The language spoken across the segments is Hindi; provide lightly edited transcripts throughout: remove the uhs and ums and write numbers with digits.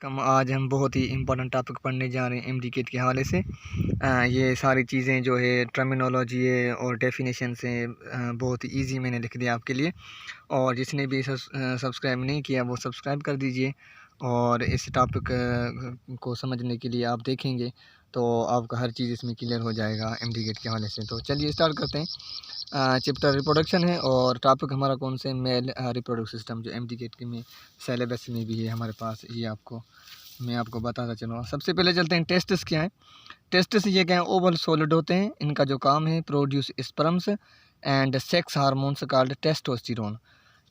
आज हम बहुत ही इम्पोर्टेंट टॉपिक पढ़ने जा रहे हैं एमडीकेट के हवाले से। ये सारी चीज़ें जो है टर्मिनोलॉजी है और डेफिनेशन से बहुत ही इजी मैंने लिख दिया आपके लिए। और जिसने भी सब्सक्राइब नहीं किया वो सब्सक्राइब कर दीजिए। और इस टॉपिक को समझने के लिए आप देखेंगे तो आपका हर चीज़ इसमें क्लियर हो जाएगा एमडीकेट के हवाले से। तो चलिए स्टार्ट करते हैं। चैप्टर रिप्रोडक्शन है और टॉपिक हमारा कौन से मेल रिप्रोडक्टिव सिस्टम जो एमडीकेट के में सिलेबस में भी है हमारे पास। ये मैं आपको बताता चलूँगा। सबसे पहले चलते हैं टेस्टिस क्या है। टेस्टिस ये क्या है, ओवल सॉलिड होते हैं। इनका जो काम है produce sperms and sex hormones called testosterone.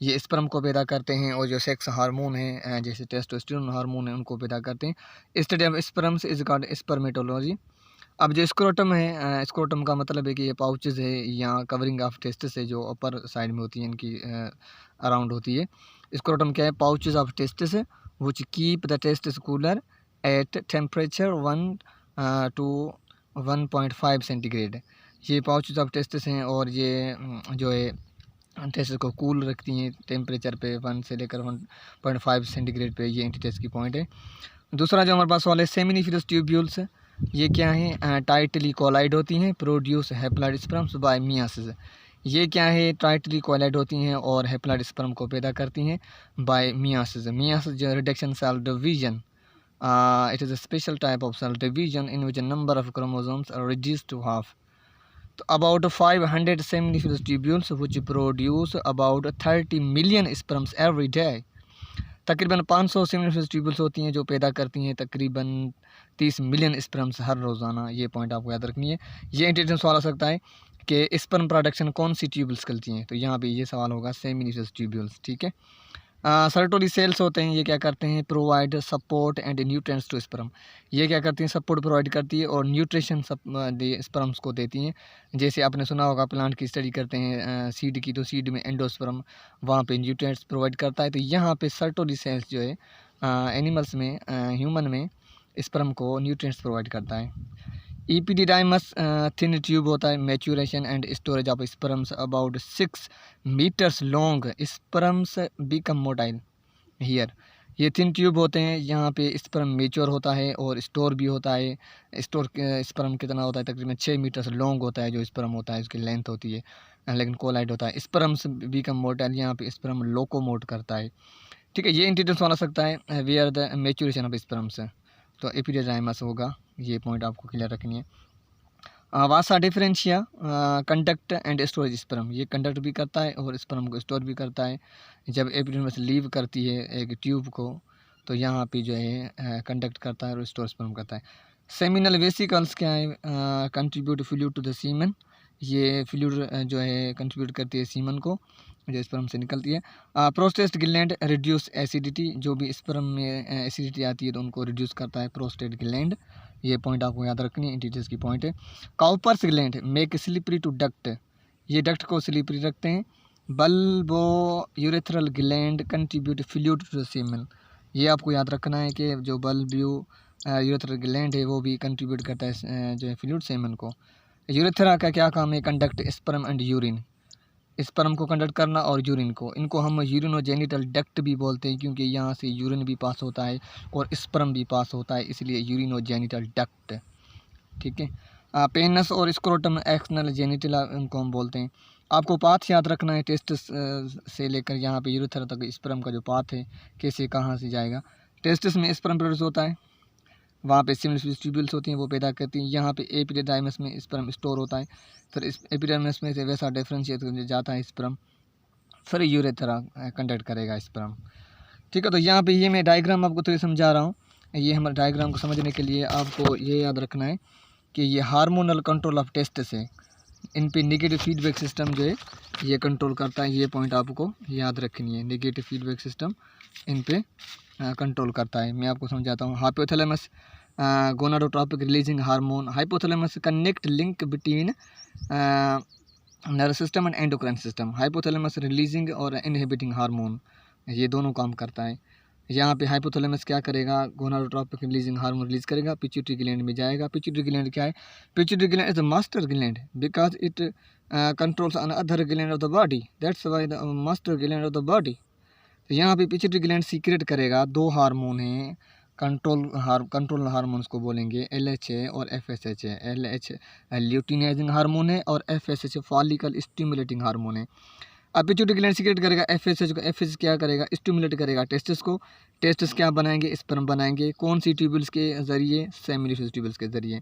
ये स्पर्म को पैदा करते हैं और जो सेक्स हार्मोन है जैसे टेस्टोस्टेरोन हार्मोन है उनको पैदा करते हैं। Study of sperms is called spermatology. अब जो स्क्रोटम है, स्क्रोटम का मतलब है कि ये पाउचेज है या कवरिंग ऑफ टेस्टिस है जो अपर साइड में होती है, इनकी अराउंड होती है। स्क्रोटम क्या है, pouches of testis which keep the testis cooler at temperature 1 to 1.5 centigrade. ये पाउचेज ऑफ टेस्टिस हैं और ये जो है टेस्टिस को कूल रखती हैं टेम्परेचर पे 1 से लेकर 1.5 सेंटीग्रेड पे। ये एंटीटेस्ट की पॉइंट है। दूसरा जो हमारे पास वाला है सेमिनिफरस ट्यूब्यूल्स। ये क्या है, टाइटली कोलाइड होती हैं, produce haploid sperms by meiosis. ये क्या है, टाइटली कोलाइड होती हैं और हैप्लॉइड स्पर्म को पैदा करती हैं बाय मियासिस। मियासिस जो reduction cell division, it is a special type of cell division in which number of chromosomes are reduced to half. तो about 500 seminiferous tubules which produce about 30 million sperms every day. तकरीबन 500 सेमिनिफरस ट्यूब्यूल्स होती हैं जो पैदा करती हैं तकरीबन 30 मिलियन स्पर्म्स हर रोज़ाना। ये पॉइंट आपको याद रखनी है। ये इंटेलिजेंस सवाल आ सकता है कि स्पर्म प्रोडक्शन कौन सी ट्यूब्यूल्स करती हैं, तो यहाँ पे ये सवाल होगा सेमिनिफरस ट्यूब्यूल्स। ठीक है। सर्टोरी सेल्स होते हैं, ये क्या करते हैं, provide support and nutrients to sperm. ये क्या करती हैं, सपोर्ट प्रोवाइड करती है और न्यूट्रिशन स्पर्म्स को देती हैं। जैसे आपने सुना होगा प्लांट की स्टडी करते हैं सीड की, तो सीड में एंडोस्पर्म वहाँ पे न्यूट्रिएंट्स प्रोवाइड करता है। तो यहाँ पे सर्टोरी सेल्स जो है एनिमल्स में, ह्यूमन में स्पर्म को न्यूट्रिएंट्स प्रोवाइड करता है। एपिडिडाइमस थिन ट्यूब होता है, maturation and storage of sperms about 6 metres long sperms become motile here. ये थिन ट्यूब होते हैं, यहाँ पे स्पर्म मेच्योर होता है और स्टोर भी होता है। स्टोर स्पर्म कितना होता है, तकरीबन 6 मीटर्स लॉन्ग होता है जो स्पर्म होता है, उसकी लेंथ होती है, लेकिन कोलाइड होता है। स्पर्म्स बिकम मोटाइल, यहाँ पे स्पर्म लोकोमोट करता है। ठीक है। ये इंटीडेंस वाला सकता है where the maturation of sperms, तो एपिडिडाइमस होगा। ये पॉइंट आपको क्लियर रखनी है। Vasa deferentia conduct and storage sperm. ये कंडक्ट भी करता है और स्पर्म को स्टोर भी करता है। जब एपिडिडाइमस लीव करती है एक ट्यूब को तो यहाँ पे जो है कंडक्ट करता है और स्टोर स्पर्म करता है। सेमिनल वेसिकल्स क्या है, contribute fluid to the semen. ये फ्लूइड जो है कंट्रीब्यूट करती है सीमन को जो स्पर्म से निकलती है। प्रोस्टेट ग्लैंड रिड्यूस एसिडिटी, जो भी स्पर्म में एसिडिटी आती है तो उनको रिड्यूस करता है प्रोस्टेट ग्लैंड। ये पॉइंट आपको याद रखनी है, इंटीजर्स की पॉइंट है। Cowper's gland make slippery to duct, ये डक्ट को स्लिपरी रखते हैं। Bulbourethral gland contribute fluid to the semen. ये आपको याद रखना है कि जो बल्ब्यू यूरेथ्रल ग्लैंड है वो भी कंट्रीब्यूट करता है जो है फ्लूइड सेमन को। यूरेथ्रा का क्या काम है, conduct sperm and urine, sperm को कंडक्ट करना और यूरिन को। इनको हम यूरिनोजेनिटल डक्ट भी बोलते हैं क्योंकि यहाँ से यूरिन भी पास होता है और स्पर्म भी पास होता है, इसलिए यूरिनोजेनिटल डक्ट। ठीक है। पेनस और स्क्रोटम एक्सनल जेनिटल इनको हम बोलते हैं। आपको पाथ याद रखना है, टेस्टिस से लेकर यहाँ पे यूरेथ्रा तक स्पर्म का जो पाथ है कैसे कहाँ से जाएगा। टेस्टिस में स्पर्म प्रोड्यूस होता है, वहाँ पे सेमिनिफरस ट्यूब्यूल्स होती हैं वो पैदा करती हैं। यहाँ पे एपिडिडाइमस में स्पर्म स्टोर होता है, फिर इस एपिडिडाइमस में से वैसा डिफरेंशिएट जाता है स्पर्म, फिर यूरेथ्रा कंडक्ट करेगा स्पर्म। ठीक है। तो यहाँ पे ये मैं डायग्राम आपको थोड़ी समझा रहा हूँ। ये हमारे डायग्राम को समझने के लिए आपको ये याद रखना है कि ये हार्मोनल कंट्रोल ऑफ टेस्टिस है, इन पे नेगेटिव फीडबैक सिस्टम जो है ये कंट्रोल करता है। ये पॉइंट आपको याद रखनी है, नेगेटिव फीडबैक सिस्टम इन पे कंट्रोल करता है। मैं आपको समझाता हूँ। Hypothalamus gonadotropic releasing hormone, hypothalamus connect link between nervous system and endocrine system. Hypothalamus releasing और इनहिबिटिंग हार्मोन, ये दोनों काम करता है। यहाँ पे हाइपोथैलेमस क्या करेगा, गोनाडोट्रोपिक रिलीजिंग हार्मोन रिलीज करेगा, पिट्यूटरी ग्लैंड में जाएगा। पिट्यूटरी ग्लैंड क्या है, pituitary gland is the master gland because it controls another gland of the body, that's why the master gland of the body. तो यहाँ पे पिट्यूटरी ग्लैंड सीक्रेट करेगा, दो हार्मोन हैं कंट्रोल हार्मोन्स को बोलेंगे LHA और FSH है। LH ल्यूटिनाइजिंग हार्मोन है और FSH फॉलिकल स्टिमुलेटिंग हार्मोन है। अब पिट्यूटरी ग्लैंड सीक्रेट करेगा FSH को। FSH क्या करेगा, स्टिमुलेट करेगा टेस्टिस को। टेस्टिस क्या बनाएंगे, स्पर्म बनाएंगे। कौन सी ट्यूबल्स के ज़रिए, सेमिनिफरस ट्यूबल्स के ज़रिए।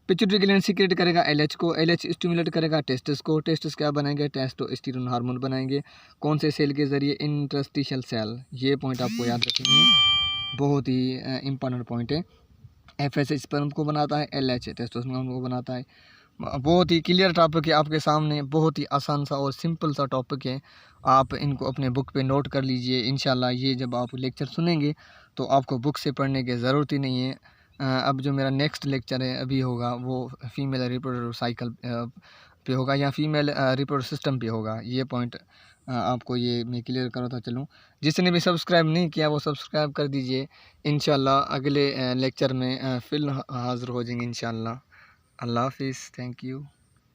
पिट्यूटरी ग्लैंड सीक्रेट करेगा LH को। LH स्टिमुलेट करेगा टेस्टिस को। टेस्टिस क्या बनाएंगे, टेस्टोस्टेरोन हार्मोन बनाएंगे। कौन से सेल के ज़रिए, इंटरस्टिशियल सेल। ये पॉइंट आपको याद रखेंगे, बहुत ही इंपॉर्टेंट पॉइंट है। FSH स्पर्म को बनाता है, LH टेस्टोस्टेरोन को बनाता है। बहुत ही क्लियर टॉपिक है आपके सामने, बहुत ही आसान सा और सिंपल सा टॉपिक है। आप इनको अपने बुक पे नोट कर लीजिए। इंशाल्लाह ये जब आप लेक्चर सुनेंगे तो आपको बुक से पढ़ने की ज़रूरत ही नहीं है। अब जो मेरा नेक्स्ट लेक्चर है अभी होगा वो फीमेल रिप्रोडक्टिव साइकिल पे होगा या फीमेल रिप्रोडक्टिव सिस्टम पे होगा। ये पॉइंट आपको ये मैं क्लियर करता चलूँ। जिसने भी सब्सक्राइब नहीं किया वो सब्सक्राइब कर दीजिए। इंशाल्लाह अगले लेक्चर में फिर हाज़िर हो जाएंगे इंशाल्लाह। अल्लाह हाफिज़, थैंक यू।